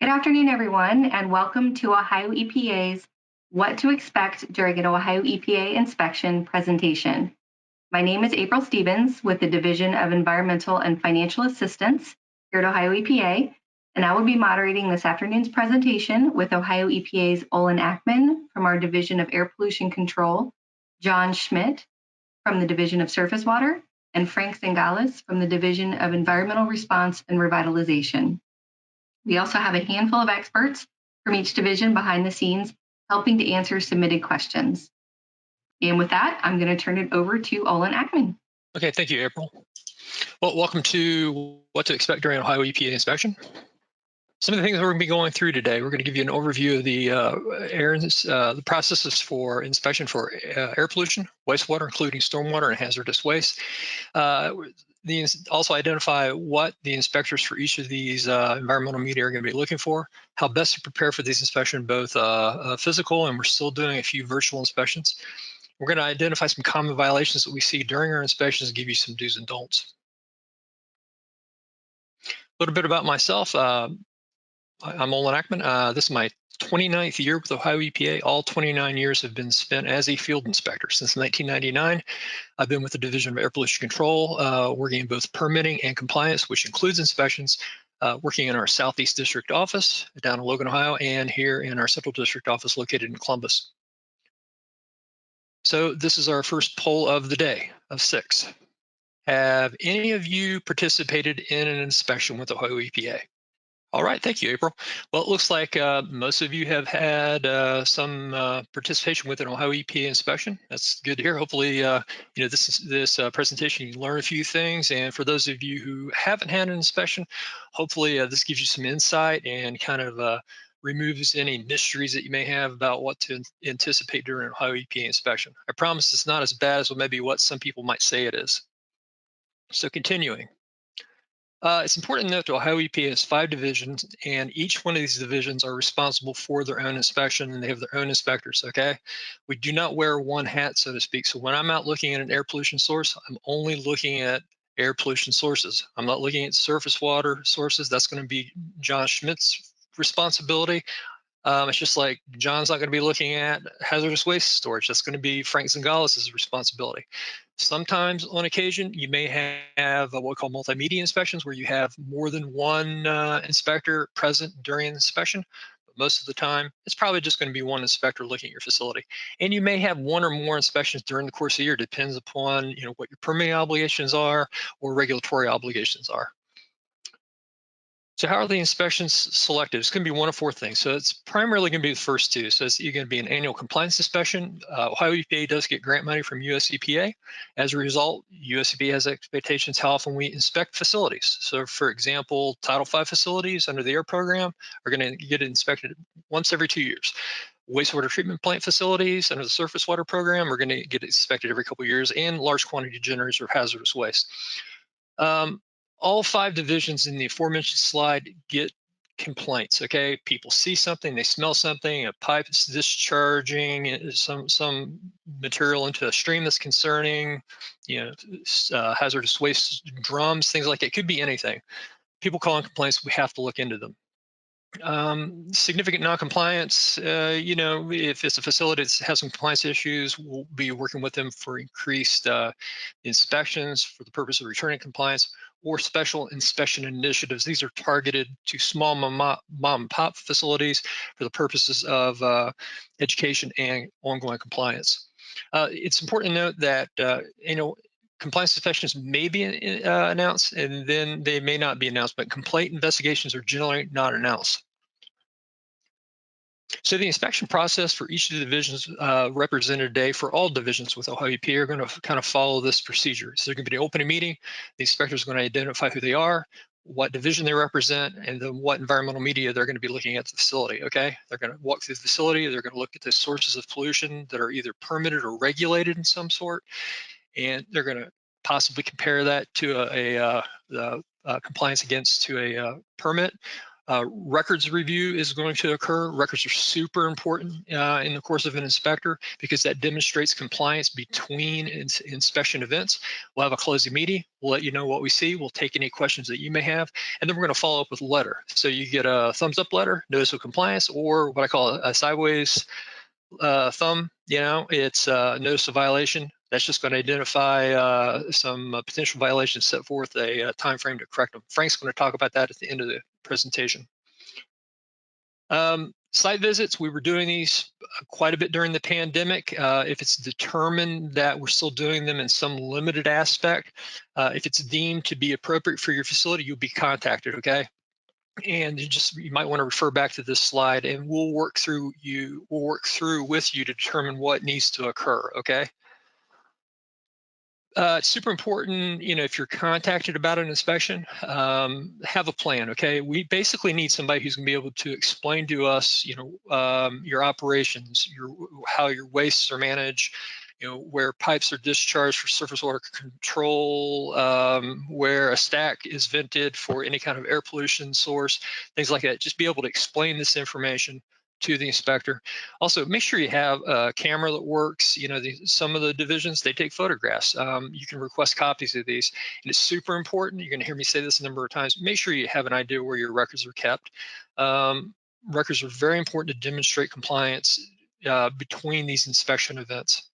Good afternoon, everyone, and welcome to Ohio EPA's What to Expect During an Ohio EPA Inspection presentation. My name is April Stevens with the Division of Environmental and Financial Assistance here at Ohio EPA, and I will be moderating this afternoon's presentation with Ohio EPA's Olin Ackman from our Division of Air Pollution Control, John Schmidt from the Division of Surface Water, and Frank Zingales from the Division of Environmental Response and Revitalization. We also have a handful of experts from each division behind the scenes helping to answer submitted questions. And with that, I'm going to turn it over to Olin Ackman. Okay, thank you, April. Well, welcome to What to Expect During Ohio EPA Inspection. Some of the things we're going to be going through today, we're going to give you an overview of the processes for inspection for air pollution, wastewater, including stormwater and hazardous waste. Also identify what the inspectors for each of these environmental media are going to be looking for, how best to prepare for these inspections, both physical, and we're still doing a few virtual inspections. We're going to identify some common violations that we see during our inspections and give you some do's and don'ts. A little bit about myself. I'm Olin Ackman. This is my 29th year with Ohio EPA. All 29 years have been spent as a field inspector. Since 1999, I've been with the Division of Air Pollution Control, working in both permitting and compliance, which includes inspections, working in our Southeast District office down in Logan, Ohio, and here in our Central District office located in Columbus. So this is our first poll of the day of 6. Have any of you participated in an inspection with Ohio EPA? All right, thank you, April. Well, it looks like most of you have had some participation with an Ohio EPA inspection. That's good to hear. Hopefully, this presentation, you learn a few things. And for those of you who haven't had an inspection, hopefully this gives you some insight and kind of removes any mysteries that you may have about what to anticipate during an Ohio EPA inspection. I promise it's not as bad as maybe what some people might say it is. So continuing. It's important to note that Ohio EPA has 5 divisions, and each one of these divisions are responsible for their own inspection, and they have their own inspectors, okay? We do not wear one hat, so to speak. So when I'm out looking at an air pollution source, I'm only looking at air pollution sources. I'm not looking at surface water sources. That's going to be John Schmidt's responsibility. It's just like John's not going to be looking at hazardous waste storage. That's going to be Frank Zingales' responsibility. Sometimes, on occasion, you may have what we call multimedia inspections, where you have more than one inspector present during an inspection. But most of the time, it's probably just going to be one inspector looking at your facility. And you may have one or more inspections during the course of the year. Depends upon what your permitting obligations are or regulatory obligations are. So how are the inspections selected? It's going to be one of 4 things. So it's primarily going to be the first 2. So it's going to be an annual compliance inspection. Ohio EPA does get grant money from US EPA. As a result, US EPA has expectations how often we inspect facilities. So for example, Title V facilities under the AIR program are going to get inspected once every 2 years. Wastewater treatment plant facilities under the surface water program are going to get inspected every couple of years, and large quantity generators of hazardous waste. All 5 divisions in the aforementioned slide get complaints, okay? People see something, they smell something, a pipe is discharging some material into a stream that's concerning, hazardous waste drums, things like that. It could be anything. People call in complaints, we have to look into them. Significant non-compliance, if it's a facility that has some compliance issues, we'll be working with them for increased inspections for the purpose of returning compliance, or special inspection initiatives. These are targeted to small mom and pop facilities for the purposes of education and ongoing compliance. It's important to note that compliance inspections may be announced, and then they may not be announced, but complaint investigations are generally not announced. So the inspection process for each of the divisions represented today for all divisions with Ohio EPA are going to kind of follow this procedure. So there's going to be an opening meeting. The inspector is going to identify who they are, what division they represent, and then what environmental media they're going to be looking at the facility, okay? They're going to walk through the facility. They're going to look at the sources of pollution that are either permitted or regulated in some sort, and they're going to possibly compare that to a compliance to a permit, Records review is going to occur. Records are super important in the course of an inspector because that demonstrates compliance between inspection events. We'll have a closing meeting. We'll let you know what we see. We'll take any questions that you may have, and then we're going to follow up with a letter. So you get a thumbs up letter, notice of compliance, or what I call a sideways thumb. It's a notice of violation. That's just going to identify some potential violations, set forth a time frame to correct them. Frank's going to talk about that at the end of the presentation. Site visits, we were doing these quite a bit during the pandemic. If it's determined that we're still doing them in some limited aspect, if it's deemed to be appropriate for your facility, you'll be contacted, okay? And you might want to refer back to this slide, and we'll work through with you to determine what needs to occur, okay? It's super important, if you're contacted about an inspection, have a plan, okay? We basically need somebody who's going to be able to explain to us, your operations, how your wastes are managed, where pipes are discharged for surface water control, where a stack is vented for any kind of air pollution source, things like that. Just be able to explain this information to the inspector. Also, make sure you have a camera that works. Some of the divisions, they take photographs. You can request copies of these, and it's super important. You're going to hear me say this a number of times. Make sure you have an idea where your records are kept. Records are very important to demonstrate compliance between these inspection events.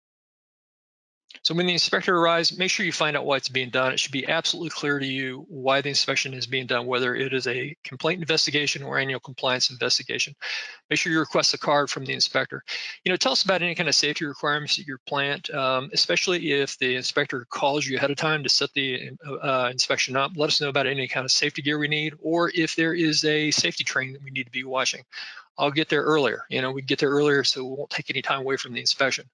So when the inspector arrives, make sure you find out why it's being done. It should be absolutely clear to you why the inspection is being done, whether it is a complaint investigation or annual compliance investigation. Make sure you request a card from the inspector. Tell us about any kind of safety requirements at your plant, especially if the inspector calls you ahead of time to set the inspection up. Let us know about any kind of safety gear we need, or if there is a safety training that we need to be watching. I'll get there earlier. We get there earlier so we won't take any time away from the inspection.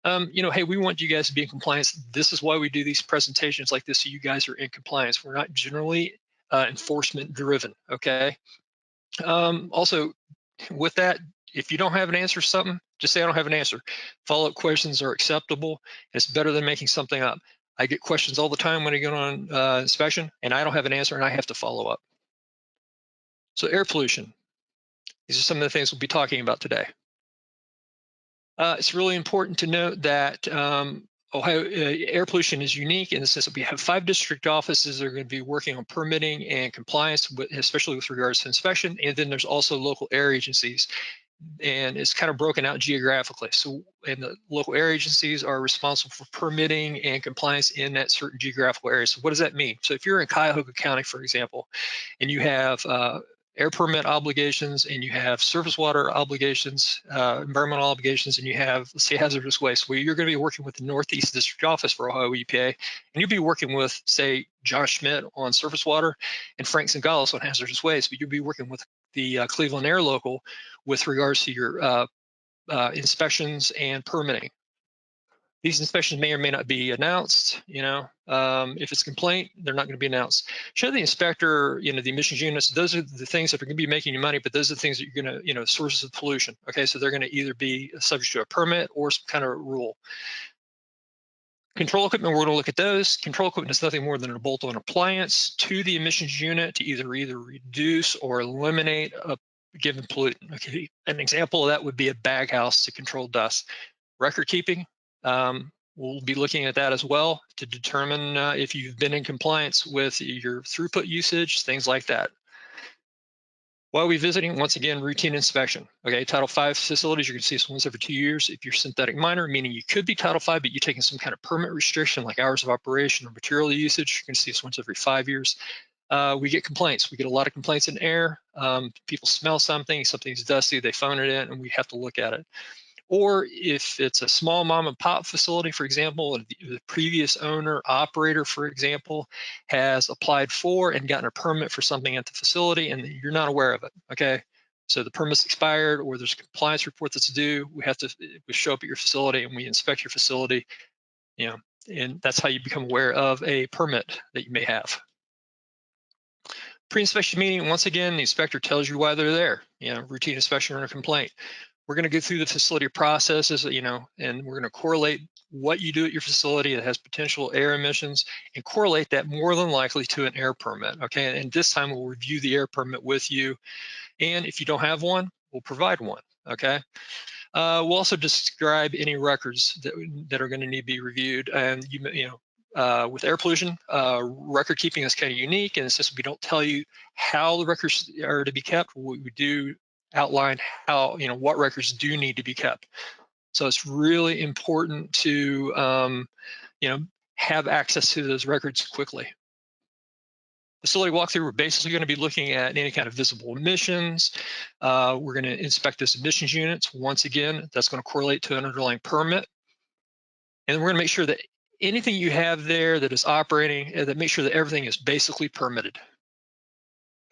Hey, we want you guys to be in compliance. This is why we do these presentations like this, so you guys are in compliance. We're not generally enforcement driven, okay? Also, with that, if you don't have an answer to something, just say I don't have an answer. Follow-up questions are acceptable. It's better than making something up. I get questions all the time when I go on inspection, and I don't have an answer, and I have to follow up. So air pollution. These are some of the things we'll be talking about today. It's really important to note that Ohio air pollution is unique in the sense that we have 5 district offices that are going to be working on permitting and compliance, especially with regards to inspection. And then there's also local air agencies, and it's kind of broken out geographically. So, and the local air agencies are responsible for permitting and compliance in that certain geographical area. So what does that mean? So if you're in Cuyahoga County, for example, and you have air permit obligations, and you have surface water obligations, environmental obligations, and you have, let's say, hazardous waste, where you're going to be working with the Northeast District Office for Ohio EPA, and you'll be working with, say, John Schmidt on surface water and Frank Zingales on hazardous waste, but you'll be working with the Cleveland Air Local with regards to your inspections and permitting. These inspections may or may not be announced. If it's a complaint, they're not going to be announced. Show the inspector, the emissions units. Those are the things that are going to be making you money, but those are the things that you're going to, sources of pollution. Okay, so they're going to either be subject to a permit or some kind of rule. Control equipment, we're going to look at those. Control equipment is nothing more than a bolt-on appliance to the emissions unit to either reduce or eliminate a given pollutant. Okay, an example of that would be a baghouse to control dust. Record keeping. We'll be looking at that as well to determine if you've been in compliance with your throughput usage, things like that. While we're visiting, once again, routine inspection. Okay, Title V facilities, you're going to see this once every 2 years. If you're synthetic miner, meaning you could be Title V, but you're taking some kind of permit restriction like hours of operation or material usage, you're going to see this once every 5 years. We get complaints. We get a lot of complaints in air. People smell something's dusty, they phone it in, and we have to look at it. Or if it's a small mom and pop facility, for example, the previous owner, operator, for example, has applied for and gotten a permit for something at the facility and you're not aware of it, okay? So the permit's expired or there's a compliance report that's due, we show up at your facility and we inspect your facility, and that's how you become aware of a permit that you may have. Pre-inspection meeting, once again, the inspector tells you why they're there, routine inspection or a complaint. We're going to go through the facility processes, and we're going to correlate what you do at your facility that has potential air emissions and correlate that more than likely to an air permit. Okay, and this time we'll review the air permit with you. And if you don't have one, we'll provide one. Okay. We'll also describe any records that are going to need to be reviewed. And with air pollution, record keeping is kind of unique, and since we don't tell you how the records are to be kept, we do outline how what records do need to be kept. So it's really important to have access to those records quickly. Facility walkthrough, we're basically going to be looking at any kind of visible emissions. We're going to inspect those emissions units. Once again, that's going to correlate to an underlying permit. And we're going to make sure that anything you have there that is operating, that make sure that everything is basically permitted.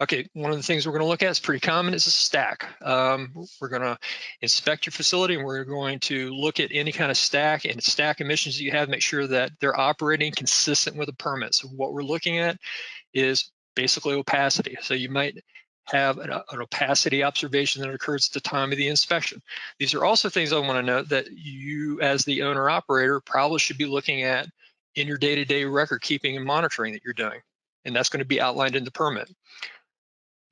Okay, one of the things we're going to look at is pretty common is a stack. We're going to inspect your facility, and we're going to look at any kind of stack and stack emissions that you have, make sure that they're operating consistent with a permit. So what we're looking at is basically opacity. So you might have an opacity observation that occurs at the time of the inspection. These are also things I want to note that you, as the owner operator, probably should be looking at in your day-to-day record keeping and monitoring that you're doing. And that's going to be outlined in the permit.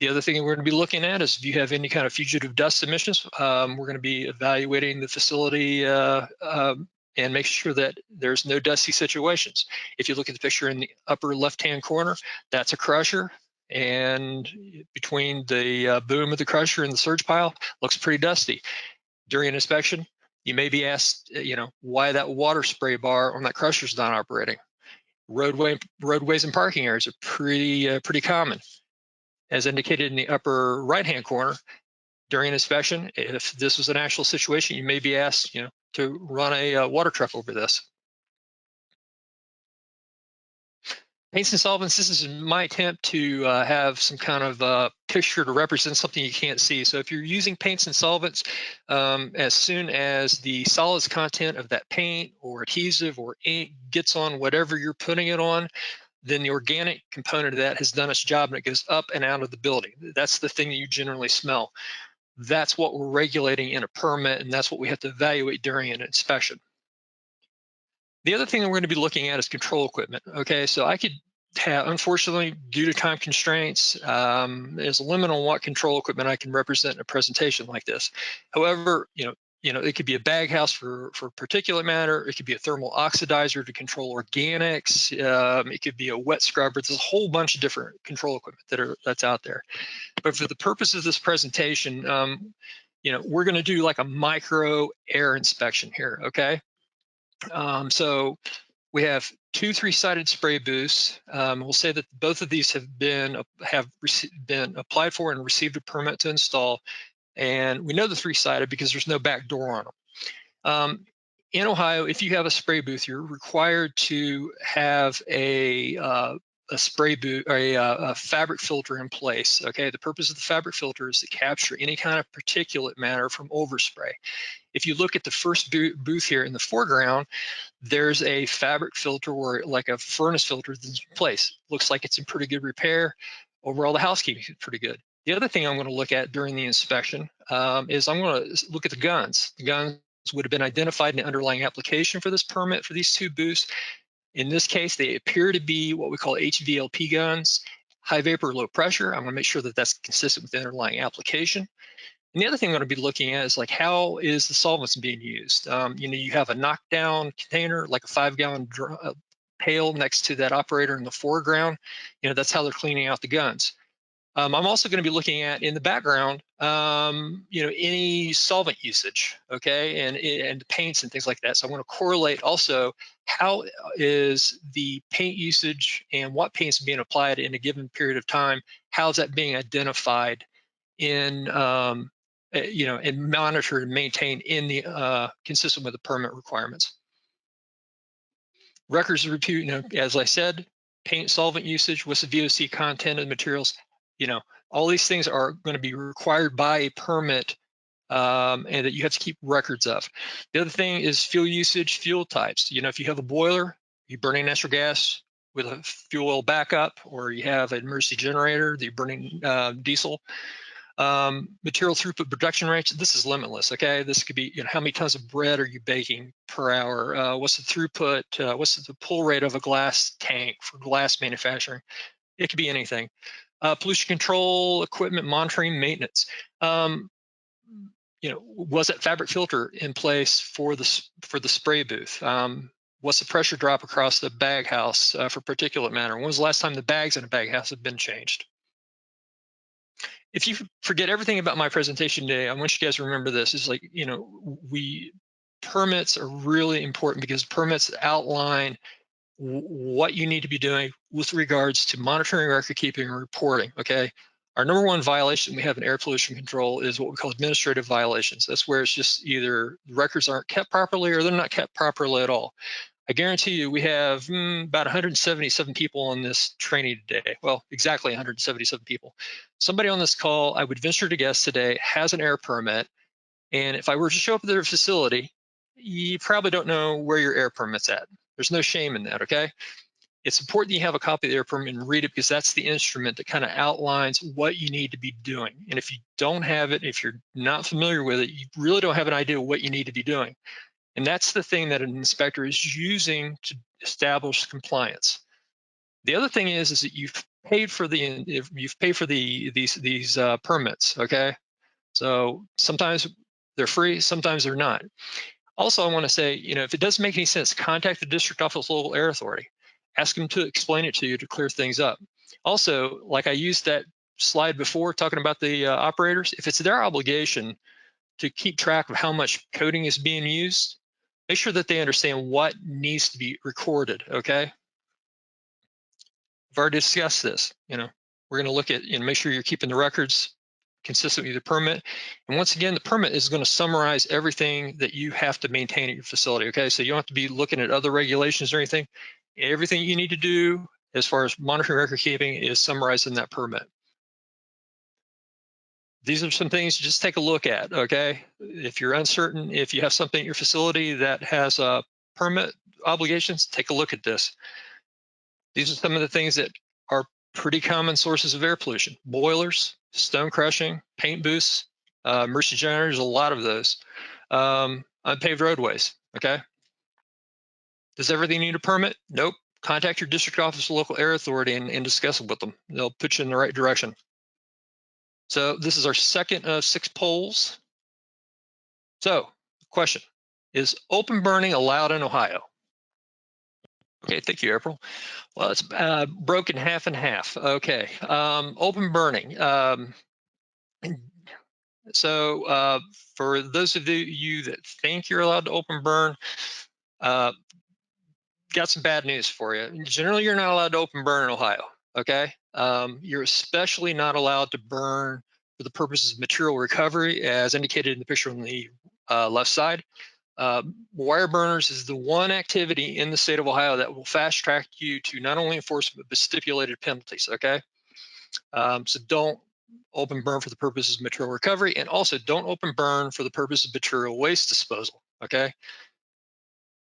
The other thing we're going to be looking at is if you have any kind of fugitive dust emissions, we're going to be evaluating the facility and make sure that there's no dusty situations. If you look at the picture in the upper left-hand corner, that's a crusher. And between the boom of the crusher and the surge pile, looks pretty dusty. During an inspection, you may be asked, why that water spray bar on that crusher is not operating. Roadways and parking areas are pretty common. As indicated in the upper right-hand corner, during an inspection, if this was an actual situation, you may be asked, to run a water truck over this. Paints and solvents, this is my attempt to have some kind of picture to represent something you can't see. So if you're using paints and solvents, as soon as the solids content of that paint or adhesive or ink gets on whatever you're putting it on, then the organic component of that has done its job and it goes up and out of the building. That's the thing that you generally smell. That's what we're regulating in a permit, and that's what we have to evaluate during an inspection. The other thing that we're going to be looking at is control equipment. Okay, so I could have, unfortunately, due to time constraints, there's a limit on what control equipment I can represent in a presentation like this. However, it could be a bag house for particulate matter. It could be a thermal oxidizer to control organics. It could be a wet scrubber. There's a whole bunch of different control equipment that's out there. But for the purpose of this presentation, we're going to do like a micro air inspection here. Okay. So we have 2 3-sided spray booths. We'll say that both of these have been applied for and received a permit to install. And we know the 3-sided because there's no back door on them. In Ohio, if you have a spray booth, you're required to have a spray booth or a fabric filter in place. Okay, the purpose of the fabric filter is to capture any kind of particulate matter from overspray. If you look at the first booth here in the foreground, there's a fabric filter or like a furnace filter that's in place. Looks like it's in pretty good repair. Overall, the housekeeping is pretty good. The other thing I'm going to look at during the inspection is I'm going to look at the guns. The guns would have been identified in the underlying application for this permit for these 2 booths. In this case, they appear to be what we call HVLP guns, high vapor, low pressure. I'm going to make sure that that's consistent with the underlying application. And the other thing I'm going to be looking at is like, how is the solvents being used? You have a knockdown container, like a 5-gallon pail next to that operator in the foreground. That's how they're cleaning out the guns. I'm also going to be looking at in the background, any solvent usage, okay, and paints and things like that. So I want to correlate also how is the paint usage and what paint's being applied in a given period of time. How is that being identified in and monitored and maintained in the consistent with the permit requirements. Records of repute, as I said, paint solvent usage, what's the VOC content of the materials, all these things are going to be required by a permit and that you have to keep records of. The other thing is fuel usage, fuel types. If you have a boiler, you're burning natural gas with a fuel oil backup, or you have an emergency generator that you're burning diesel. Material throughput production rates, this is limitless, okay? This could be, how many tons of bread are you baking per hour? What's the throughput? What's the pull rate of a glass tank for glass manufacturing? It could be anything. Pollution control, equipment monitoring, maintenance. Was that fabric filter in place for the spray booth? What's the pressure drop across the bag house for particulate matter? When was the last time the bags in a bag house have been changed? If you forget everything about my presentation today, I want you guys to remember this. It's like, permits are really important because permits outline what you need to be doing with regards to monitoring, record keeping, and reporting, okay? Our number one violation we have in air pollution control is what we call administrative violations. That's where it's just either the records aren't kept properly or they're not kept properly at all. I guarantee you we have about 177 people on this training today. Well, exactly 177 people. Somebody on this call, I would venture to guess today, has an air permit. And if I were to show up at their facility, you probably don't know where your air permit's at. There's no shame in that, okay? It's important you have a copy of the air permit and read it because that's the instrument that kind of outlines what you need to be doing. And if you don't have it, if you're not familiar with it, you really don't have an idea of what you need to be doing. And that's the thing that an inspector is using to establish compliance. The other thing is that you've paid for these permits, okay? So sometimes they're free, sometimes they're not. Also, I want to say, if it doesn't make any sense, contact the district office local air authority. Ask them to explain it to you to clear things up. Also, like I used that slide before talking about the operators, if it's their obligation to keep track of how much coding is being used, make sure that they understand what needs to be recorded, okay? I've already discussed this, we're going to look at, make sure you're keeping the records consistent with the permit. And once again, the permit is going to summarize everything that you have to maintain at your facility, okay? So you don't have to be looking at other regulations or anything. Everything you need to do as far as monitoring record keeping is summarized in that permit. These are some things to just take a look at, okay? If you're uncertain, if you have something at your facility that has permit obligations, take a look at this. These are some of the things that are pretty common sources of air pollution: boilers, stone crushing, paint booths, emergency generators, a lot of those. Unpaved roadways, okay? Does everything need a permit? Nope. Contact your district office or local air authority and discuss it with them. They'll put you in the right direction. So this is our second of 6 polls. So, question, is open burning allowed in Ohio? Okay, thank you, April. Well, it's broken half and half. Okay, open burning. So for those of you that think you're allowed to open burn, got some bad news for you. Generally, you're not allowed to open burn in Ohio, okay? You're especially not allowed to burn for the purposes of material recovery, as indicated in the picture on the left side. Wire burners is the one activity in the state of Ohio that will fast track you to not only enforcement, but stipulated penalties, okay? So don't open burn for the purposes of material recovery, and also don't open burn for the purpose of material waste disposal, okay?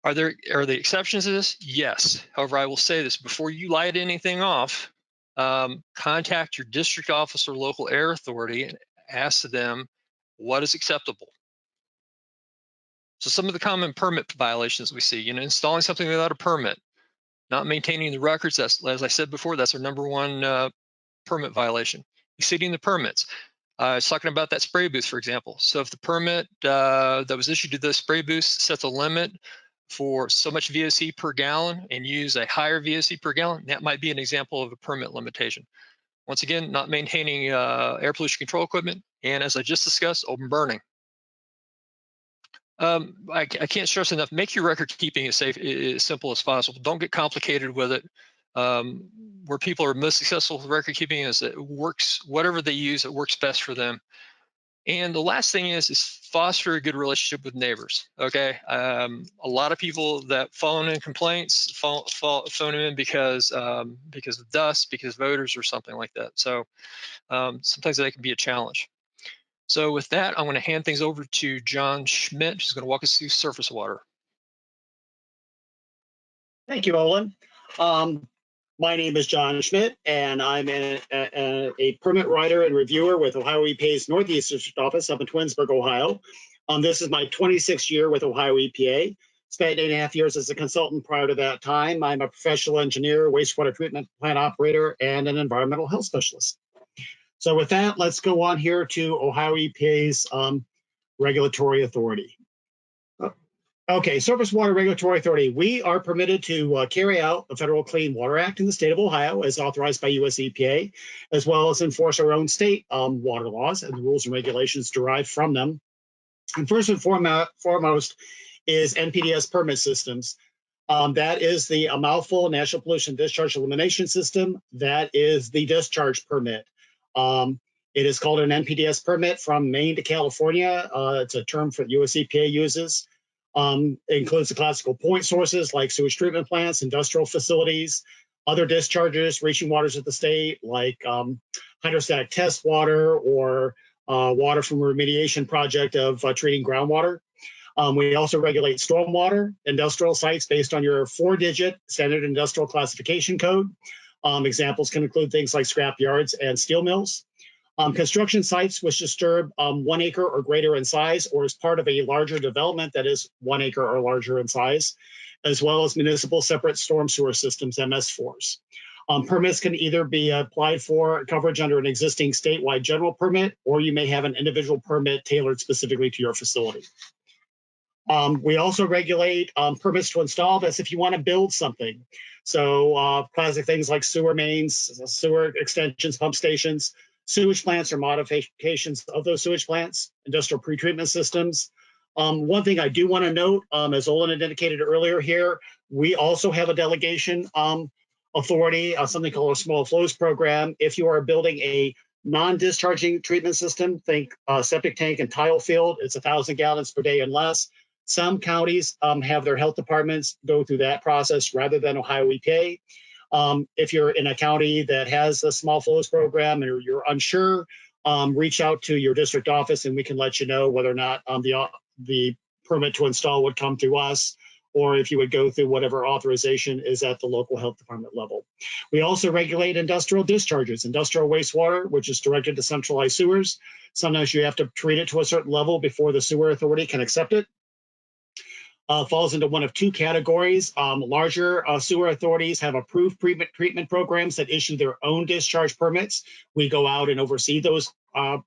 Are there exceptions to this? Yes. However, I will say this: before you light anything off, contact your district office or local air authority and ask them what is acceptable. So some of the common permit violations we see, installing something without a permit, not maintaining the records. That's, as I said before, that's our number one permit violation. Exceeding the permits. I was talking about that spray booth, for example. So if the permit that was issued to the spray booth sets a limit for so much VOC per gallon and use a higher VOC per gallon, that might be an example of a permit limitation. Once again, not maintaining air pollution control equipment, and as I just discussed, open burning. I can't stress enough, make your record keeping as simple as possible. Don't get complicated with it. Where people are most successful with record keeping is it works, whatever they use, it works best for them. And the last thing is foster a good relationship with neighbors, okay? A lot of people that phone in complaints, phone in because of dust, because of odors or something like that. So sometimes that can be a challenge. So with that, I'm going to hand things over to John Schmidt, who's going to walk us through surface water. Thank you, Olin. My name is John Schmidt, and I'm a permit writer and reviewer with Ohio EPA's Northeast District Office up in Twinsburg, Ohio. This is my 26th year with Ohio EPA. Spent 8.5 years as a consultant prior to that time. I'm a professional engineer, wastewater treatment plant operator, and an environmental health specialist. So with that, let's go on here to Ohio EPA's regulatory authority. Okay, Surface Water Regulatory Authority. We are permitted to carry out the Federal Clean Water Act in the state of Ohio as authorized by US EPA, as well as enforce our own state water laws and the rules and regulations derived from them. And first and foremost is NPDES permit systems. That is the mouthful National Pollution Discharge Elimination System. That is the discharge permit. It is called an NPDES permit from Maine to California. It's a term that US EPA uses. It includes the classical point sources like sewage treatment plants, industrial facilities, other discharges reaching waters of the state like hydrostatic test water or water from a remediation project of treating groundwater. We also regulate stormwater, industrial sites based on your 4-digit standard industrial classification code. Examples can include things like scrap yards and steel mills. Construction sites which disturb 1 acre or greater in size or is part of a larger development that is 1 acre or larger in size, as well as municipal separate storm sewer systems, MS4s. Permits can either be applied for coverage under an existing statewide general permit, or you may have an individual permit tailored specifically to your facility. We also regulate permits to install. That's if you want to build something. So classic things like sewer mains, sewer extensions, pump stations, sewage plants or modifications of those sewage plants, industrial pretreatment systems. One thing I do want to note, as Olin had indicated earlier here, we also have a delegation authority, something called a small flows program. If you are building a non-discharging treatment system, think septic tank and tile field, it's 1,000 gallons per day and less. Some counties have their health departments go through that process rather than Ohio EPA. If you're in a county that has a small flows program and you're unsure, reach out to your district office and we can let you know whether or not the permit to install would come through us, or if you would go through whatever authorization is at the local health department level. We also regulate industrial discharges, industrial wastewater, which is directed to centralized sewers. Sometimes you have to treat it to a certain level before the sewer authority can accept it. Falls into one of two categories. Larger sewer authorities have approved treatment programs that issue their own discharge permits. We go out and oversee those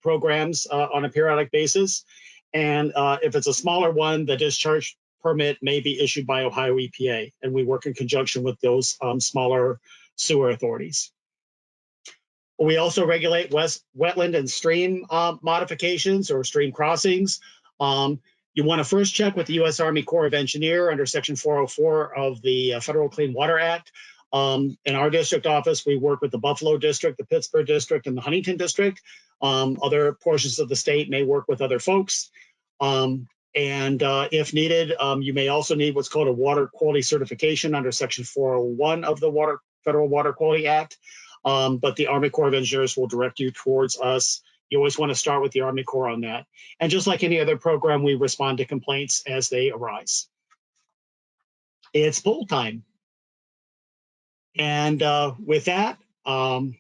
programs on a periodic basis. And if it's a smaller one, the discharge permit may be issued by Ohio EPA, and we work in conjunction with those smaller sewer authorities. We also regulate wetland and stream modifications or stream crossings. You want to first check with the U.S. Army Corps of Engineers under Section 404 of the Federal Clean Water Act. In our district office, we work with the Buffalo District, the Pittsburgh District, and the Huntington District. Other portions of the state may work with other folks. If needed, you may also need what's called a water quality certification under Section 401 of the Federal Water Quality Act. But the Army Corps of Engineers will direct you towards us. You always want to start with the Army Corps on that. And just like any other program, we respond to complaints as they arise. It's poll time. And with that, what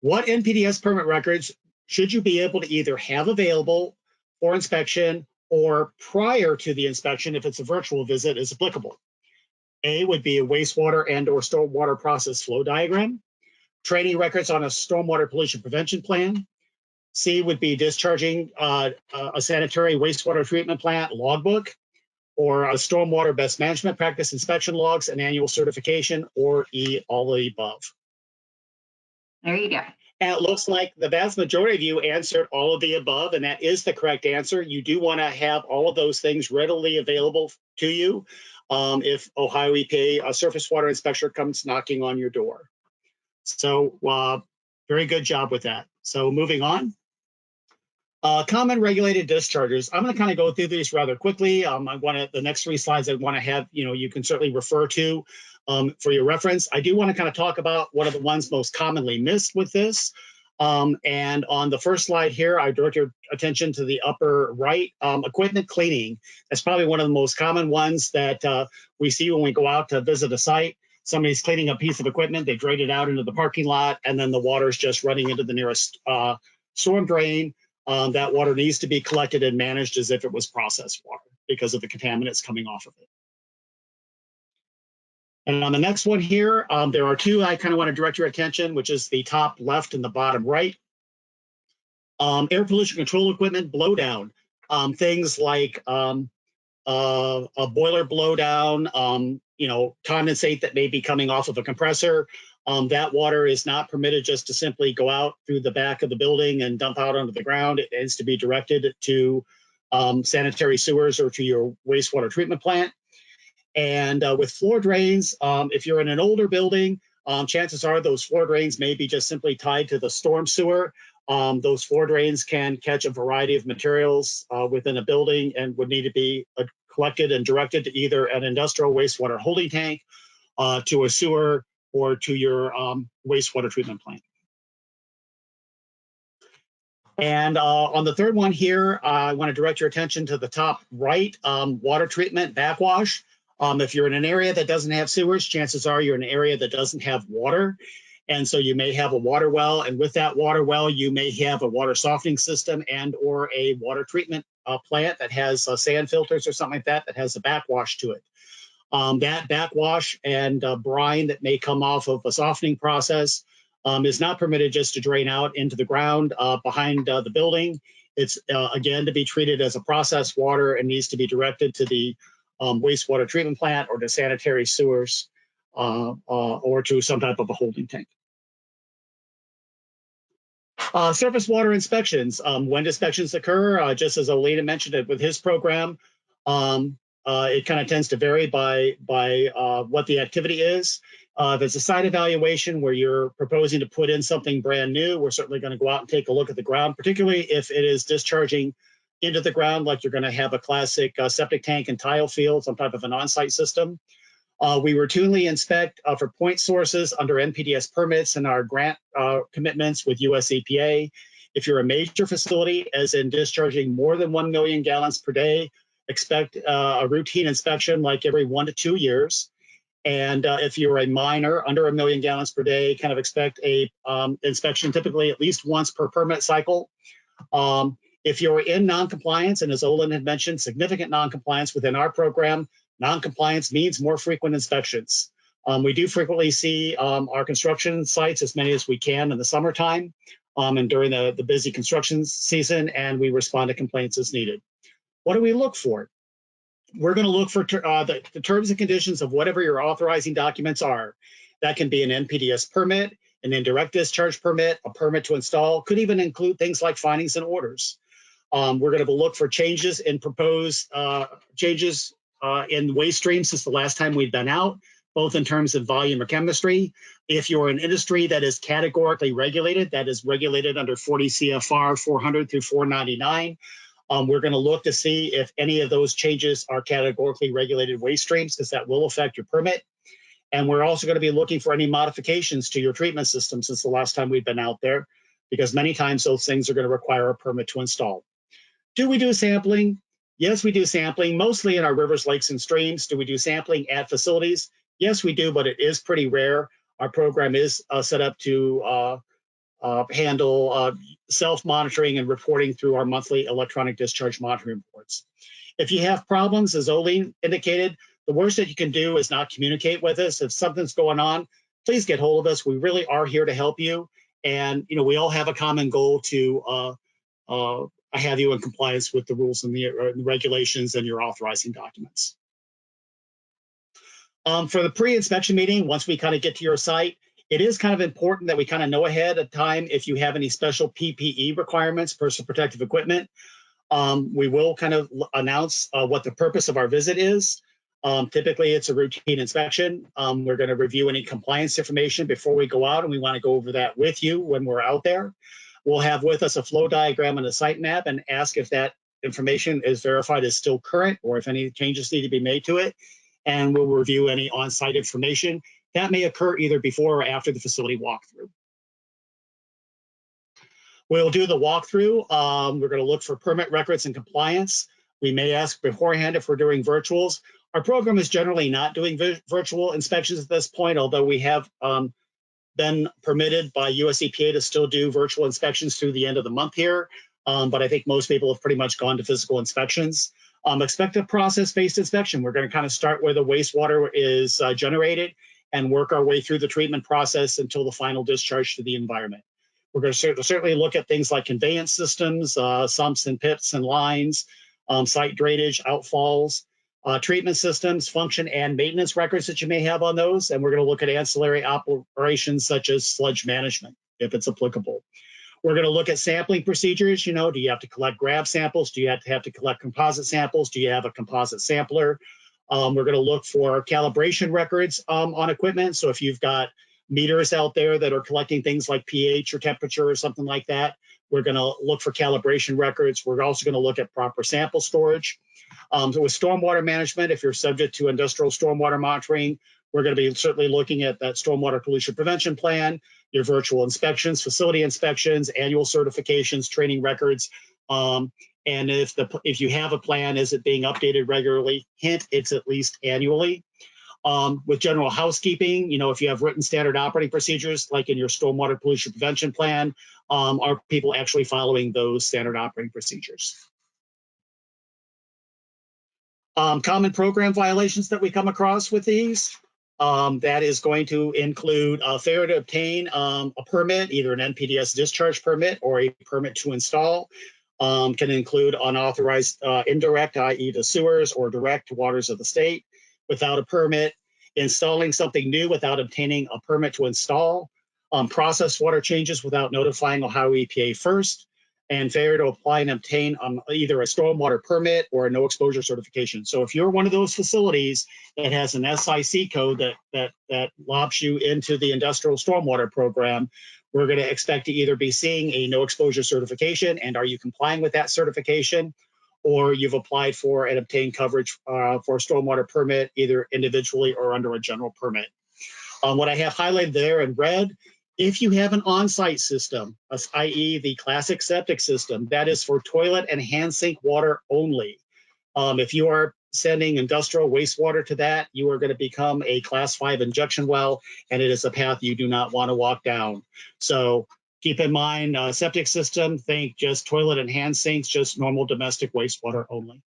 NPDES permit records should you be able to either have available for inspection or prior to the inspection if it's a virtual visit is applicable? A would be a wastewater and or stormwater process flow diagram. Training records on a stormwater pollution prevention plan. C would be discharging a sanitary wastewater treatment plant logbook, or a stormwater best management practice inspection logs and annual certification, or E, all of the above. There you go. And it looks like the vast majority of you answered all of the above, and that is the correct answer. You do want to have all of those things readily available to you if Ohio EPA, a surface water inspector, comes knocking on your door. So very good job with that. So moving on. Common regulated discharges. I'm going to kind of go through these rather quickly. The next 3 slides I want to have, you can certainly refer to for your reference. I do want to kind of talk about one of the ones most commonly missed with this. And on the first slide here, I direct your attention to the upper right, equipment cleaning. That's probably one of the most common ones that we see when we go out to visit a site. Somebody's cleaning a piece of equipment, they drain it out into the parking lot, and then the water is just running into the nearest storm drain. That water needs to be collected and managed as if it was processed water because of the contaminants coming off of it. And on the next one here, there are two I kind of want to direct your attention, which is the top left and the bottom right. Air pollution control equipment blowdown. Things like a boiler blowdown, condensate that may be coming off of a compressor. That water is not permitted just to simply go out through the back of the building and dump out onto the ground. It needs to be directed to sanitary sewers or to your wastewater treatment plant. And with floor drains, if you're in an older building, chances are those floor drains may be just simply tied to the storm sewer. Those floor drains can catch a variety of materials within a building and would need to be collected and directed to either an industrial wastewater holding tank, to a sewer, or to your wastewater treatment plant. And on the third one here, I want to direct your attention to the top right, water treatment backwash. If you're in an area that doesn't have sewers, chances are you're in an area that doesn't have water. And so you may have a water well, and with that water well, you may have a water softening system and or a water treatment plant that has sand filters or something like that that has a backwash to it. That backwash and brine that may come off of a softening process is not permitted just to drain out into the ground behind the building. It's, again, to be treated as a processed water and needs to be directed to the wastewater treatment plant or to sanitary sewers or to some type of a holding tank. Surface water inspections. When inspections occur, just as Olena mentioned it with his program, it kind of tends to vary by what the activity is. If it's a site evaluation where you're proposing to put in something brand new, we're certainly going to go out and take a look at the ground, particularly if it is discharging into the ground, like you're going to have a classic septic tank and tile field, some type of an on-site system. We routinely inspect for point sources under NPDES permits and our grant commitments with US EPA. If you're a major facility, as in discharging more than 1 million gallons per day, expect a routine inspection like every 1 to 2 years. And if you're a minor, under 1 million gallons per day, kind of expect a inspection typically at least once per permit cycle. If you're in noncompliance, and as Olin had mentioned, significant noncompliance within our program, noncompliance means more frequent inspections. We do frequently see our construction sites, as many as we can in the summertime and during the busy construction season, and we respond to complaints as needed. What do we look for? We're going to look for the terms and conditions of whatever your authorizing documents are. That can be an NPDES permit, an indirect discharge permit, a permit to install, could even include things like findings and orders. We're going to look for changes in proposed changes in waste streams since the last time we've been out, both in terms of volume or chemistry. If you're an industry that is categorically regulated, that is regulated under 40 CFR 400 through 499, we're going to look to see if any of those changes are categorically regulated waste streams, because that will affect your permit. And we're also going to be looking for any modifications to your treatment system since the last time we've been out there, because many times those things are going to require a permit to install. Do we do sampling? Yes, we do sampling, mostly in our rivers, lakes, and streams. Do we do sampling at facilities? Yes, we do, but it is pretty rare. Our program is set up to handle self-monitoring and reporting through our monthly electronic discharge monitoring reports. If you have problems, as Olin indicated, the worst that you can do is not communicate with us. If something's going on, please get hold of us. We really are here to help you. And we all have a common goal to have you in compliance with the rules and the regulations and your authorizing documents. For the pre-inspection meeting, once we kind of get to your site, it is kind of important that we kind of know ahead of time if you have any special PPE requirements, personal protective equipment. We will kind of announce what the purpose of our visit is. Typically, it's a routine inspection. We're going to review any compliance information before we go out, and we want to go over that with you when we're out there. We'll have with us a flow diagram and a site map and ask if that information is verified as still current or if any changes need to be made to it. And we'll review any on-site information that may occur either before or after the facility walkthrough. We'll do the walkthrough. We're going to look for permit records and compliance. We may ask beforehand if we're doing virtuals. Our program is generally not doing virtual inspections at this point, although we have been permitted by US EPA to still do virtual inspections through the end of the month here. But I think most people have pretty much gone to physical inspections. Expect a process-based inspection. We're going to kind of start where the wastewater is generated and work our way through the treatment process until the final discharge to the environment. We're going to certainly look at things like conveyance systems, sumps and pits and lines, site drainage, outfalls, treatment systems, function and maintenance records that you may have on those. And we're going to look at ancillary operations such as sludge management, if it's applicable. We're going to look at sampling procedures. You know, do you have to collect grab samples? Do you have to collect composite samples? Do you have a composite sampler? We're going to look for calibration records on equipment. So if you've got meters out there that are collecting things like pH or temperature or something like that, we're going to look for calibration records. We're also going to look at proper sample storage. So with stormwater management, if you're subject to industrial stormwater monitoring, we're going to be certainly looking at that stormwater pollution prevention plan, your virtual inspections, facility inspections, annual certifications, training records. And if you have a plan, is it being updated regularly? Hint, it's at least annually. With general housekeeping, you know, if you have written standard operating procedures, like in your stormwater pollution prevention plan, are people actually following those standard operating procedures? Common program violations that we come across with these, that is going to include failure to obtain a permit, either an NPDES discharge permit or a permit to install. Can include unauthorized indirect, i.e. the sewers, or direct waters of the state without a permit, installing something new without obtaining a permit to install, processed water changes without notifying Ohio EPA first, and failure to apply and obtain either a stormwater permit or a no exposure certification. So if you're one of those facilities that has an SIC code that lobs you into the industrial stormwater program, we're going to expect to either be seeing a no exposure certification, and are you complying with that certification, or you've applied for and obtained coverage for a stormwater permit, either individually or under a general permit. What I have highlighted there in red, if you have an on-site system, i.e. the classic septic system, that is for toilet and hand sink water only. If you are sending industrial wastewater to that, you are going to become a class 5 injection well, and it is a path you do not want to walk down. So keep in mind, septic system, think just toilet and hand sinks, just normal domestic wastewater only.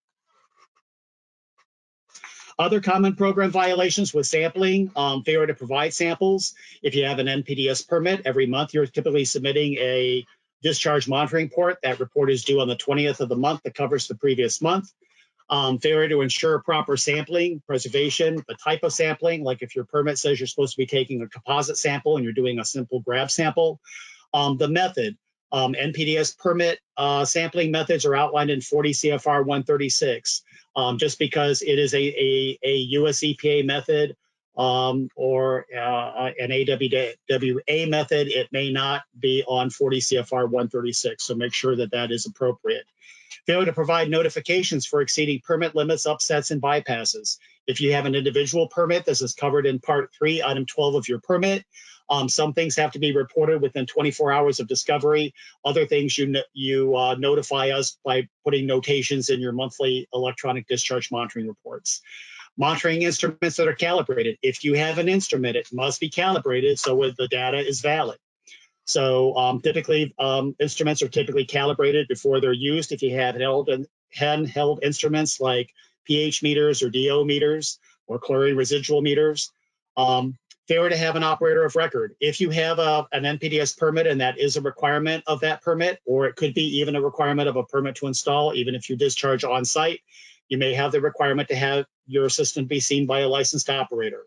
Other common program violations with sampling, failure to provide samples. If you have an NPDES permit, every month you're typically submitting a discharge monitoring report. That report is due on the 20th of the month that covers the previous month. Failure to ensure proper sampling, preservation, the type of sampling, like if your permit says you're supposed to be taking a composite sample and you're doing a simple grab sample. The method, NPDES permit sampling methods are outlined in 40 CFR 136. Just because it is a US EPA method or an AWWA method, it may not be on 40 CFR 136. So make sure that that is appropriate. Failure to provide notifications for exceeding permit limits, upsets, and bypasses. If you have an individual permit, this is covered in Part 3, Item 12 of your permit. Some things have to be reported within 24 hours of discovery. Other things you notify us by putting notations in your monthly electronic discharge monitoring reports. Monitoring instruments that are calibrated. If you have an instrument, it must be calibrated so the data is valid. So typically, instruments are typically calibrated before they're used. If you have handheld instruments like pH meters or DO meters or chlorine residual meters, failure to have an operator of record. If you have an NPDES permit and that is a requirement of that permit, or it could be even a requirement of a permit to install, even if you discharge on site, you may have the requirement to have your system be seen by a licensed operator.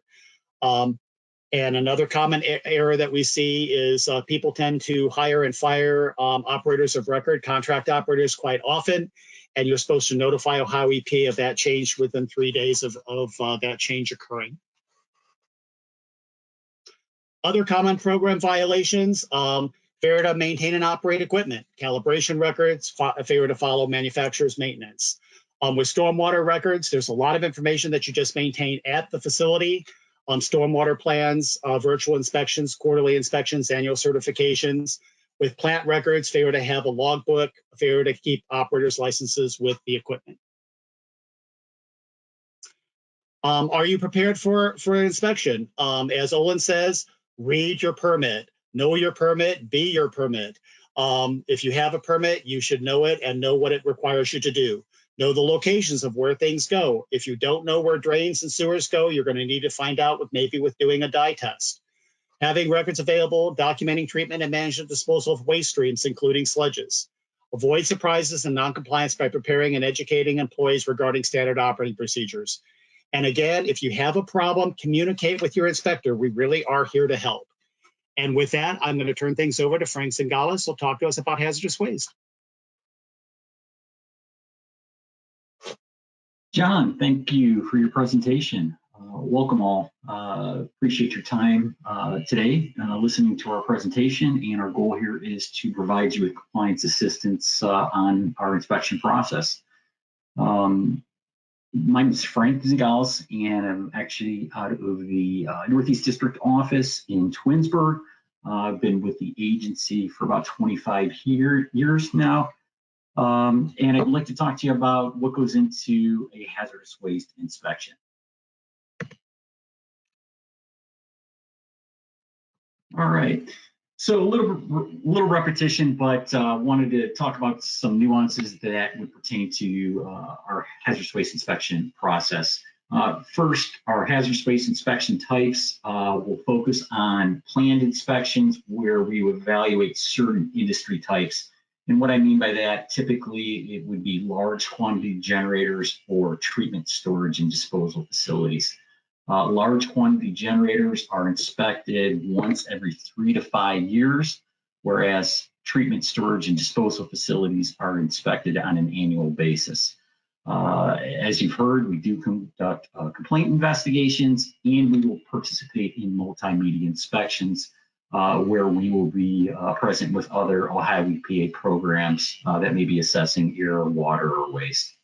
And another common error that we see is people tend to hire and fire operators of record, contract operators quite often, and you're supposed to notify Ohio EPA of that change within 3 days of that change occurring. Other common program violations, failure to maintain and operate equipment, calibration records, failure to follow manufacturer's maintenance. With stormwater records, there's a lot of information that you just maintain at the facility. Stormwater plans, virtual inspections, quarterly inspections, annual certifications. with plant records, failure to have a logbook, failure to keep operators' licenses with the equipment. Are you prepared for an inspection? As Olin says, read your permit, know your permit, be your permit. If you have a permit, you should know it and know what it requires you to do. Know the locations of where things go. If you don't know where drains and sewers go, you're going to need to find out maybe with doing a dye test. Having records available, documenting treatment and management disposal of waste streams, including sludges. Avoid surprises and noncompliance by preparing and educating employees regarding standard operating procedures. And again, if you have a problem, communicate with your inspector. We really are here to help. And with that, I'm going to turn things over to Frank Zingales, who'll talk to us about hazardous waste. John, thank you for your presentation. Welcome all. Appreciate your time today listening to our presentation, and our goal here is to provide you with compliance assistance on our inspection process. My name is Frank Zingales, and I'm actually out of the Northeast District Office in Twinsburg. I've been with the agency for about 25 years now. And I'd like to talk to you about what goes into a hazardous waste inspection. All right, so a little repetition, but wanted to talk about some nuances that would pertain to our hazardous waste inspection process. First, our hazardous waste inspection types will focus on planned inspections where we would evaluate certain industry types. And what I mean by that, typically it would be large quantity generators or treatment, storage, and disposal facilities. Large quantity generators are inspected once every 3 to 5 years, whereas treatment, storage, and disposal facilities are inspected on an annual basis. As you've heard, we do conduct complaint investigations, and we will participate in multimedia inspections where we will be present with other Ohio EPA programs that may be assessing air, water, or waste.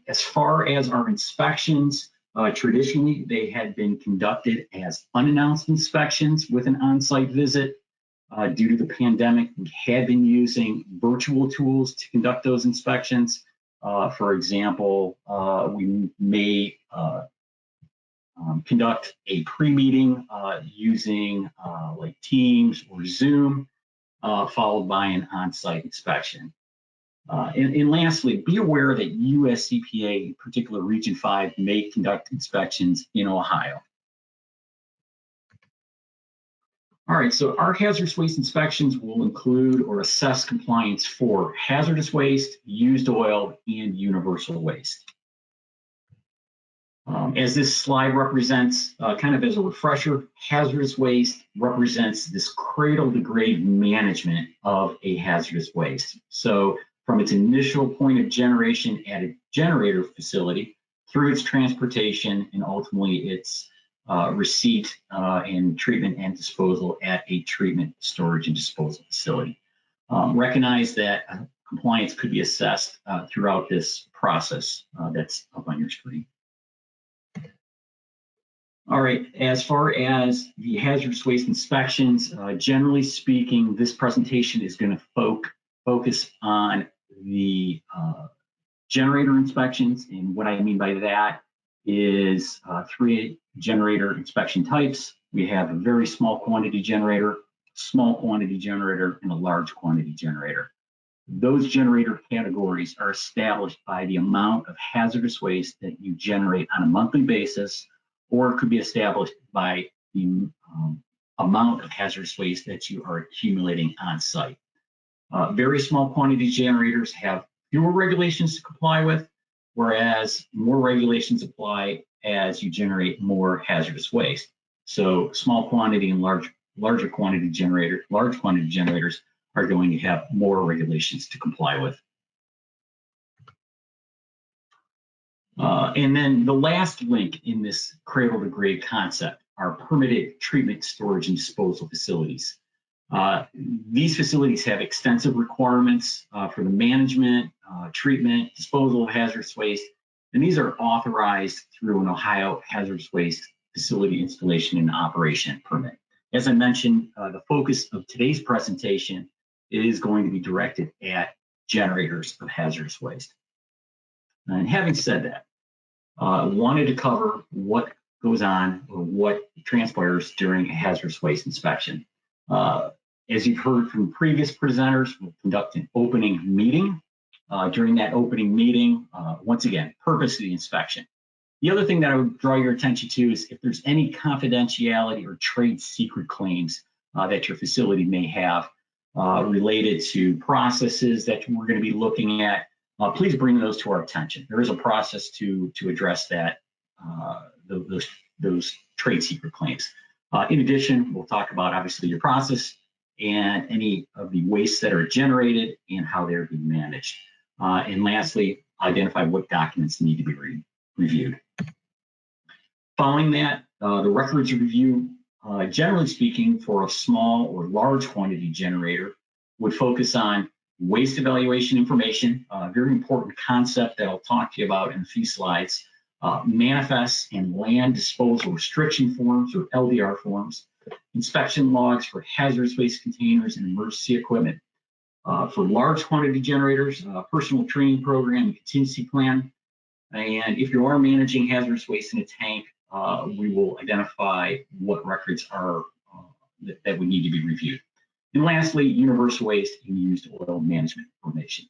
As far as our inspections, traditionally, they had been conducted as unannounced inspections with an on-site visit. Due to the pandemic, we had been using virtual tools to conduct those inspections. For example, we may conduct a pre-meeting using like Teams or Zoom, followed by an on-site inspection. And lastly, be aware that US EPA, in particular Region 5, may conduct inspections in Ohio. All right, so our hazardous waste inspections will include or assess compliance for hazardous waste, used oil, and universal waste. As this slide represents, kind of as a refresher, hazardous waste represents this cradle to grave management of a hazardous waste. So from its initial point of generation at a generator facility, through its transportation, and ultimately its receipt and treatment and disposal at a treatment, storage, and disposal facility. Recognize that compliance could be assessed throughout this process that's up on your screen. All right, as far as the hazardous waste inspections, generally speaking, this presentation is going to focus on the generator inspections. And what I mean by that is 3 generator inspection types. We have a very small quantity generator, small quantity generator, and a large quantity generator. Those generator categories are established by the amount of hazardous waste that you generate on a monthly basis, or it could be established by the amount of hazardous waste that you are accumulating on site. Very small quantity generators have fewer regulations to comply with, whereas more regulations apply as you generate more hazardous waste. So small quantity and large quantity generators are going to have more regulations to comply with. And then the last link in this cradle to grave concept are permitted treatment, storage, and disposal facilities. These facilities have extensive requirements for the management, treatment, disposal of hazardous waste, and these are authorized through an Ohio hazardous waste facility installation and operation permit. As I mentioned, the focus of today's presentation is going to be directed at generators of hazardous waste. And having said that, I wanted to cover what goes on or what transpires during a hazardous waste inspection. As you've heard from previous presenters, we'll conduct an opening meeting. During that opening meeting, once again, purpose of the inspection. The other thing that I would draw your attention to is if there's any confidentiality or trade secret claims that your facility may have related to processes that we're going to be looking at, please bring those to our attention. There is a process to address that, those trade secret claims. In addition, we'll talk about obviously your process and any of the wastes that are generated and how they're being managed. And lastly, identify what documents need to be reviewed. Following that, the records review, generally speaking, for a small or large quantity generator, would focus on waste evaluation information, a very important concept that I'll talk to you about in a few slides, manifests and land disposal restriction forms or LDR forms, inspection logs for hazardous waste containers and emergency equipment. For large quantity generators, personal training program and contingency plan. And if you are managing hazardous waste in a tank, we will identify what records are that would need to be reviewed. And lastly, universal waste and used oil management information.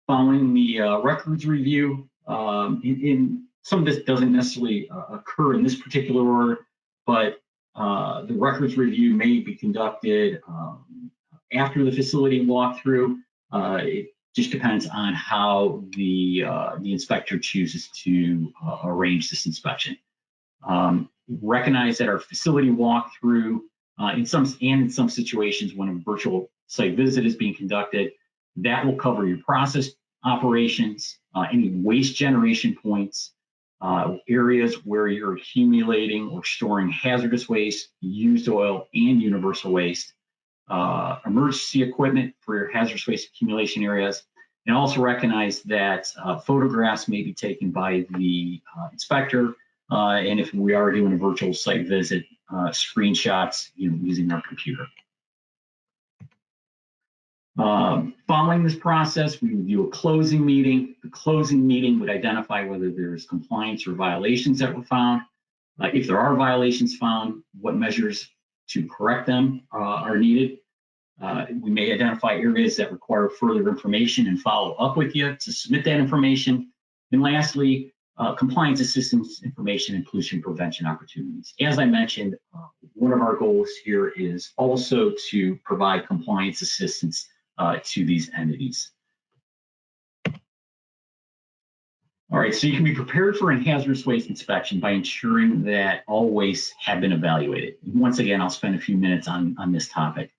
Following the records review, in some of this doesn't necessarily occur in this particular order, but the records review may be conducted after the facility walkthrough. It just depends on how the inspector chooses to arrange this inspection. Recognize that our facility walkthrough, in some situations when a virtual site visit is being conducted, that will cover your process operations, any waste generation points, areas where you're accumulating or storing hazardous waste, used oil, and universal waste, emergency equipment for your hazardous waste accumulation areas, and also recognize that photographs may be taken by the inspector, and if we are doing a virtual site visit, screenshots using our computer. Following this process, we review a closing meeting. The closing meeting would identify whether there's compliance or violations that were found. If there are violations found, what measures to correct them are needed. We may identify areas that require further information and follow up with you to submit that information. And lastly, compliance assistance information and pollution prevention opportunities. As I mentioned, one of our goals here is also to provide compliance assistance to these entities. All right, so you can be prepared for a hazardous waste inspection by ensuring that all wastes have been evaluated. Once again, I'll spend a few minutes on this topic.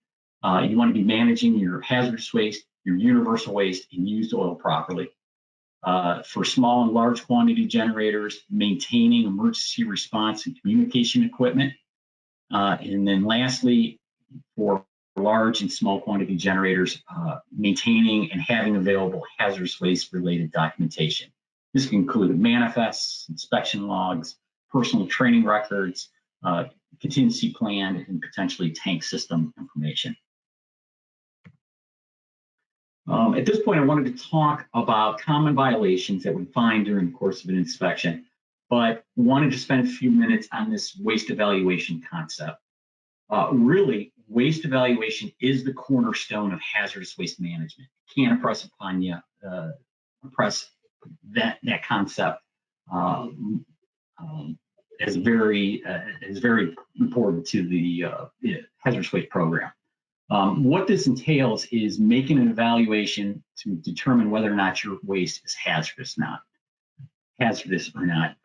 You want to be managing your hazardous waste, your universal waste, and used oil properly. For small and large quantity generators, maintaining emergency response and communication equipment. And then lastly, for large and small quantity generators, maintaining and having available hazardous waste related documentation. This can include manifests, inspection logs, personal training records, contingency plan, and potentially tank system information. At this point, I wanted to talk about common violations that we find during the course of an inspection, but wanted to spend a few minutes on this waste evaluation concept. Really, waste evaluation is the cornerstone of hazardous waste management. Can't impress upon you, that concept is very important to the hazardous waste program. What this entails is making an evaluation to determine whether or not your waste is hazardous or not.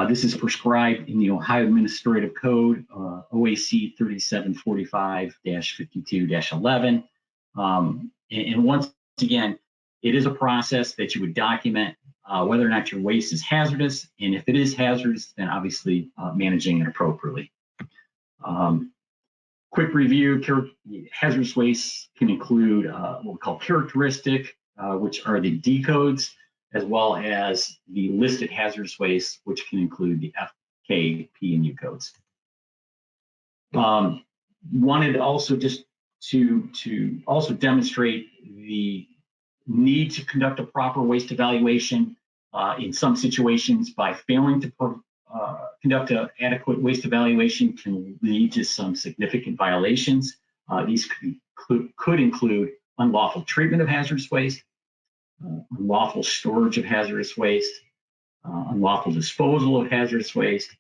This is prescribed in the Ohio Administrative Code, OAC 3745-52-11. And once again, it is a process that you would document whether or not your waste is hazardous, and if it is hazardous, then obviously managing it appropriately. Quick review, hazardous waste can include what we call characteristic, which are the D codes, as well as the listed hazardous waste, which can include the F, K, P, and U codes. Wanted also just to also demonstrate the need to conduct a proper waste evaluation. In some situations, by failing to conduct an adequate waste evaluation can lead to some significant violations. These could include unlawful treatment of hazardous waste, unlawful storage of hazardous waste, unlawful disposal of hazardous waste,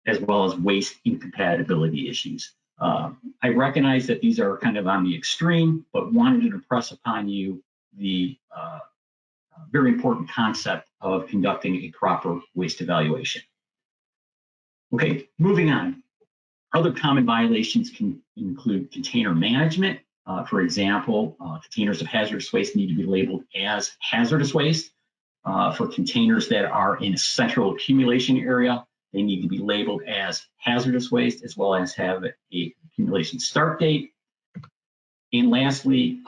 as well as waste incompatibility issues. I recognize that these are kind of on the extreme, but wanted to impress upon you the very important concept of conducting a proper waste evaluation. Okay, moving on. Other common violations can include container management. For example, containers of hazardous waste need to be labeled as hazardous waste. For containers that are in a central accumulation area, they need to be labeled as hazardous waste, as well as have a accumulation start date. And lastly,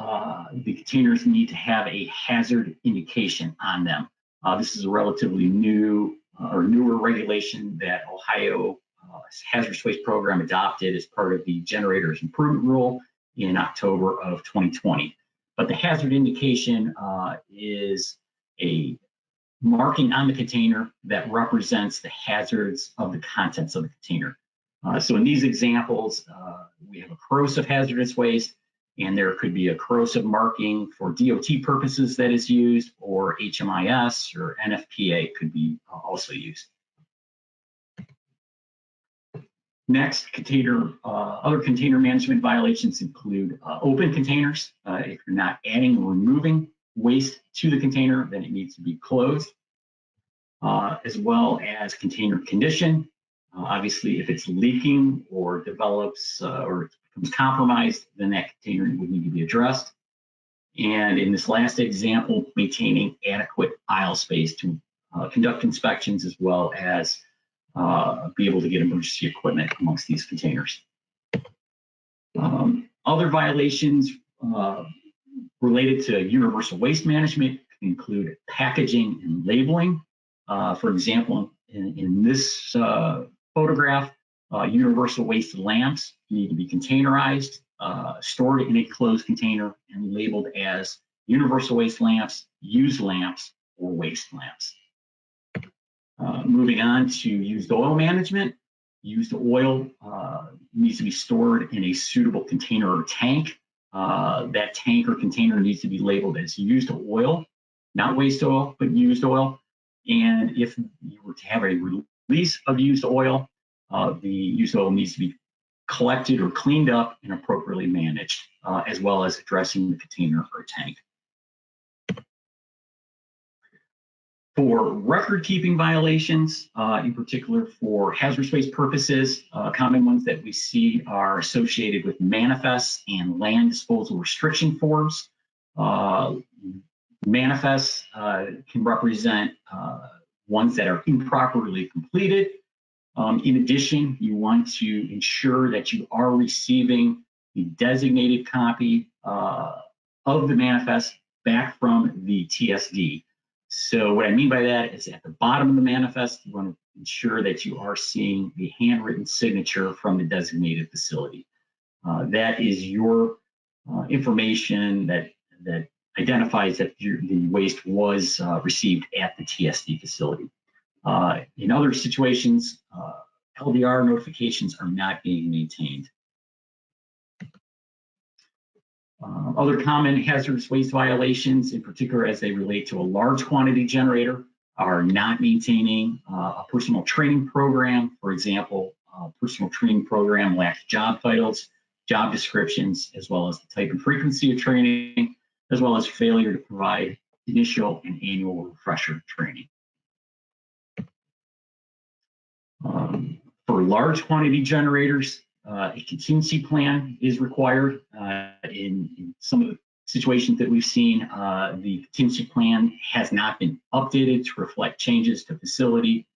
the containers need to have a hazard indication on them. This is a relatively new or newer regulation that Ohio Hazardous Waste Program adopted as part of the Generators Improvement Rule in October of 2020. But the hazard indication is a marking on the container that represents the hazards of the contents of the container. So in these examples, we have a corrosive hazardous waste, and there could be a corrosive marking for DOT purposes that is used, or HMIS or NFPA could be also used. Next, other container management violations include open containers. If you're not adding or removing waste to the container, then it needs to be closed, as well as container condition. Obviously, if it's leaking or develops or becomes compromised, then that container would need to be addressed. And in this last example, maintaining adequate aisle space to conduct inspections, as well as be able to get emergency equipment amongst these containers. Other violations related to universal waste management include packaging and labeling. For example, in this photograph, universal waste lamps need to be containerized, stored in a closed container, and labeled as universal waste lamps, used lamps, or waste lamps. Moving on to used oil management. Used oil needs to be stored in a suitable container or tank. That tank or container needs to be labeled as used oil, not waste oil, but used oil. And if you were to have a release of used oil, the used oil needs to be collected or cleaned up and appropriately managed, as well as addressing the container or tank. For record-keeping violations, in particular for hazardous waste purposes, common ones that we see are associated with manifests and land disposal restriction forms. Manifests can represent ones that are improperly completed. In addition, you want to ensure that you are receiving the designated copy of the manifest back from the TSD. So what I mean by that is at the bottom of the manifest, you want to ensure that you are seeing the handwritten signature from the designated facility. That is your information that identifies that the waste was received at the TSD facility. In other situations, LDR notifications are not being maintained. Other common hazardous waste violations, in particular as they relate to a large quantity generator, are not maintaining a personal training program. For example, a personal training program lacks job titles, job descriptions, as well as the type and frequency of training, as well as failure to provide initial and annual refresher training. For large quantity generators, a contingency plan is required. In some of the situations that we've seen, the contingency plan has not been updated to reflect changes to the facility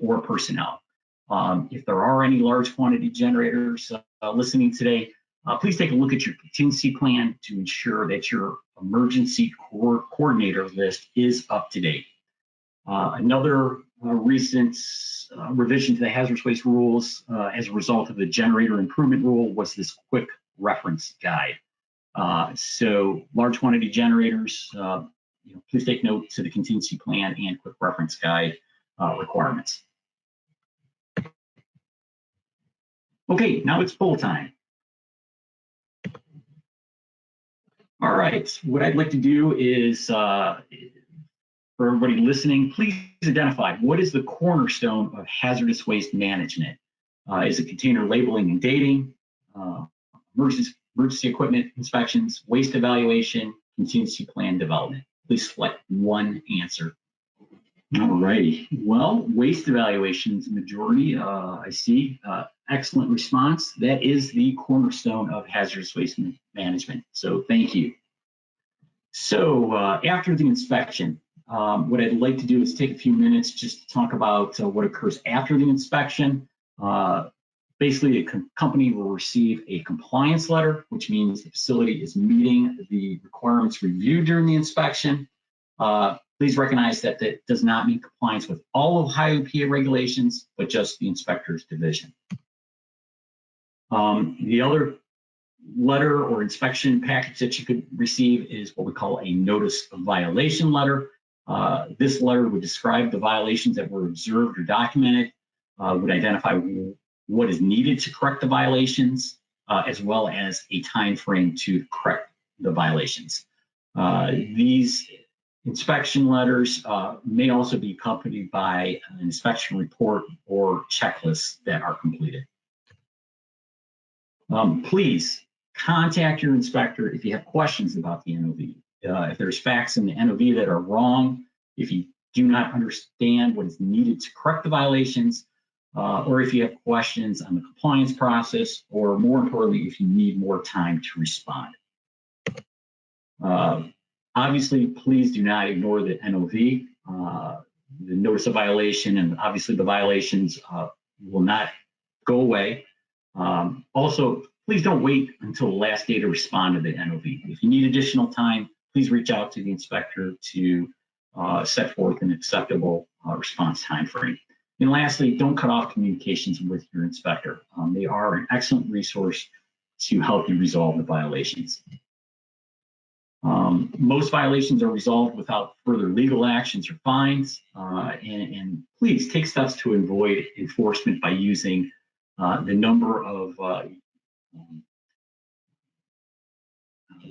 or personnel. If there are any large quantity generators listening today, please take a look at your contingency plan to ensure that your emergency coordinator list is up to date. Another recent revision to the hazardous waste rules as a result of the generator improvement rule was this quick reference guide. So large quantity generators, please take note to the contingency plan and quick reference guide requirements. Okay, now it's poll time. All right, what I'd like to do is, for everybody listening, please identify what is the cornerstone of hazardous waste management. Is it container labeling and dating, emergency equipment inspections, waste evaluation, contingency plan development? Please select one answer. All righty. Well, waste evaluations majority, I see. Excellent response. That is the cornerstone of hazardous waste management. So thank you. So after the inspection, what I'd like to do is take a few minutes just to talk about what occurs after the inspection. Basically, a company will receive a compliance letter, which means the facility is meeting the requirements reviewed during the inspection. Please recognize that that does not mean compliance with all of Ohio EPA regulations, but just the inspector's division. The other letter or inspection package that you could receive is what we call a notice of violation letter. This letter would describe the violations that were observed or documented, would identify what is needed to correct the violations, as well as a time frame to correct the violations. These inspection letters may also be accompanied by an inspection report or checklists that are completed. Please contact your inspector if you have questions about the NOV. If there's facts in the NOV that are wrong, if you do not understand what is needed to correct the violations, or if you have questions on the compliance process, or more importantly, if you need more time to respond. Obviously, please do not ignore the NOV, the notice of violation, and obviously the violations will not go away. Also, please don't wait until the last day to respond to the NOV. If you need additional time, please reach out to the inspector to set forth an acceptable response time frame. And lastly, don't cut off communications with your inspector. They are an excellent resource to help you resolve the violations. Most violations are resolved without further legal actions or fines, and please take steps to avoid enforcement by using the number of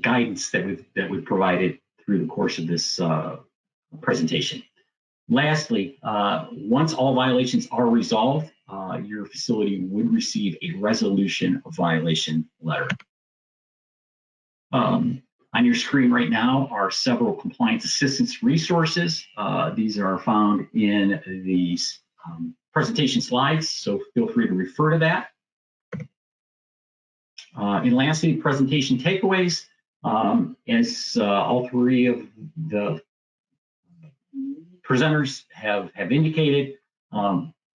guidance that we've provided through the course of this presentation. Lastly, once all violations are resolved, your facility would receive a resolution of violation letter. On your screen right now are several compliance assistance resources. These are found in these presentation slides, so feel free to refer to that. And lastly, presentation takeaways. As all three of the presenters have indicated,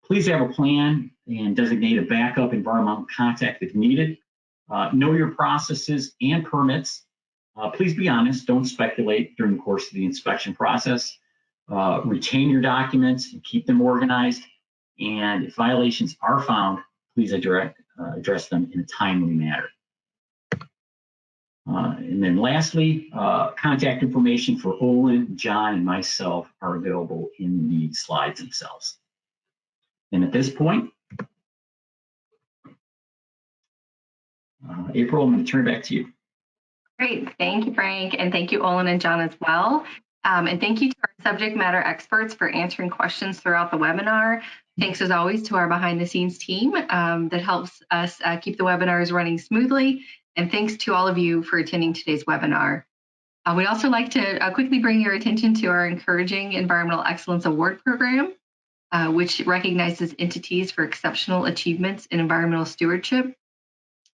please have a plan and designate a backup environmental contact if needed. Know your processes and permits. Please be honest, don't speculate during the course of the inspection process. Retain your documents and keep them organized. And if violations are found, please address them in a timely manner. And then lastly, contact information for Olin, John, and myself are available in the slides themselves. And at this point, April, I'm going to turn it back to you. Great. Thank you, Frank. And thank you, Olin and John, as well. And thank you to our subject matter experts for answering questions throughout the webinar. Thanks, as always, to our behind-the-scenes team that helps us keep the webinars running smoothly. And thanks to all of you for attending today's webinar. We'd also like to quickly bring your attention to our Encouraging Environmental Excellence Award Program, which recognizes entities for exceptional achievements in environmental stewardship.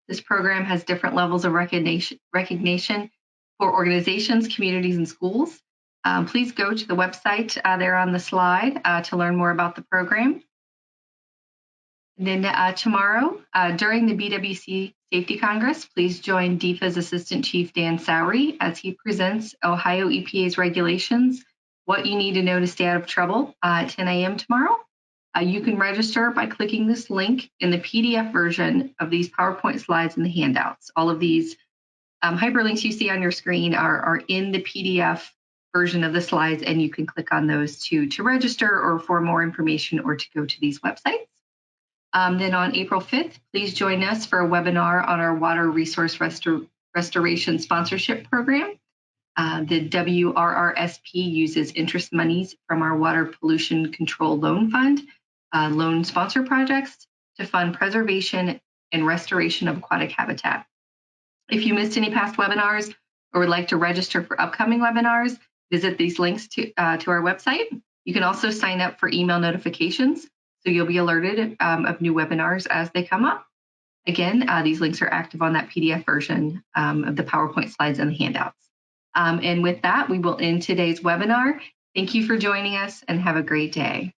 This program has different levels of recognition for organizations, communities, and schools. Please go to the website there on the slide to learn more about the program. And then tomorrow, during the BWC Safety Congress, please join DEFA's Assistant Chief Dan Sowery as he presents Ohio EPA's regulations what you need to know to stay out of trouble at 10 a.m. tomorrow. You can register by clicking this link in the PDF version of these PowerPoint slides and the handouts. All of these hyperlinks you see on your screen are in the PDF version of the slides, and you can click on those to register or for more information or to go to these websites. Then on April 5th, please join us for a webinar on our water resource restoration sponsorship program. The WRRSP uses interest monies from our Water Pollution Control Loan Fund, loan sponsor projects to fund preservation and restoration of aquatic habitat. If you missed any past webinars or would like to register for upcoming webinars, visit these links to our website. You can also sign up for email notifications, so you'll be alerted of new webinars as they come up. Again, these links are active on that PDF version of the PowerPoint slides and the handouts. And with that, we will end today's webinar. Thank you for joining us and have a great day.